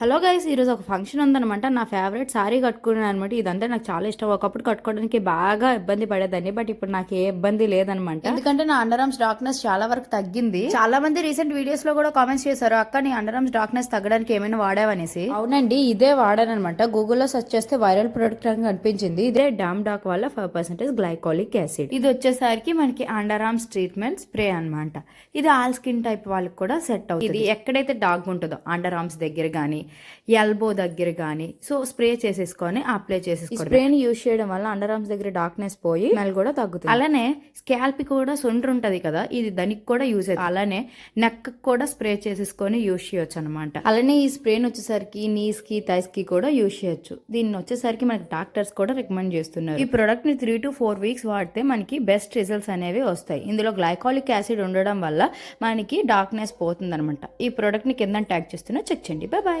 Hello guys, ఈరోజు ఒక function ఉందనమాట. నా ఫేవరెట్ సారీ కట్టుకున్నాను అనమాట. ఇదంతా నాకు చాలా ఇష్టం. ఒకప్పుడు కట్టుకోవడానికి బాగా ఇబ్బంది పడేదాన్ని, బట్ ఇప్పుడు నాకు ఏ ఇబ్బంది లేదనమాట. ఎందుకంటే నా అండర్ ఆర్మ్స్ డార్క్నెస్ చాలా వరకు తగ్గింది. చాలా మంది రీసెంట్ వీడియోస్ లో కూడా కామెంట్స్ చేశారు, అక్క నీ అండర్ ఆర్మ్స్ డార్క్నెస్ తగ్గడానికి ఏమైనా వాడావనేసి. అవునండి, ఇదే వాడానమాట. గూగుల్లో సెర్చ్ చేస్తే వైరల్ ప్రొడక్ట్ అని కనిపించింది. ఇదే డామ్ డాక్ వల్ల 5% గ్లైకాలిక్ యాసిడ్. ఇది వచ్చేసరికి మనకి అండర్ ఆర్మ్స్ ట్రీట్మెంట్ స్ప్రే అనమాట. ఇది ఆల్ స్కిన్ టైప్ వాళ్ళకి కూడా సెట్ అవుతుంది. ఇది ఎక్కడైతే డాగ్ ఉంటుందో అండర్ ఆర్మ్స్ దగ్గర గానీ, ఎల్బో దగ్గర కానీ సో స్ప్రే చేసేసుకొని అప్లై చేసేసుకోవడం. స్ప్రేని యూజ్ చేయడం వల్ల అండర్ ఆర్మ్స్ దగ్గర డార్క్నెస్ పోయి స్మెల్ కూడా తగ్గుతుంది. అలానే స్కాల్ప్ కూడా సొండ్రు ఉంటది కదా, ఇది దానికి కూడా యూజ్ అవుతుంది. అలానే నెక్ కూడా స్ప్రే చేసేసుకొని యూజ్ చేయొచ్చు అనమాట. అలానే ఈ స్ప్రేని వచ్చేసరికి నీస్ కి థైస్ కి కూడా యూజ్ చేయొచ్చు. దీన్ని వచ్చేసరికి మనకి డాక్టర్స్ కూడా రికమెండ్ చేస్తున్నారు. ఈ ప్రొడక్ట్ ని 3 to 4 weeks వాడితే మనకి బెస్ట్ రిజల్ట్స్ అనేవి వస్తాయి. ఇందులో గ్లైకాలిక్ యాసిడ్ ఉండడం వల్ల మనకి డార్క్నెస్ పోతుంది అనమాట. ఈ ప్రొడక్ట్ ని కింద ట్యాగ్ చేస్తున్నా, చెక్ చేయండి. Bye bye.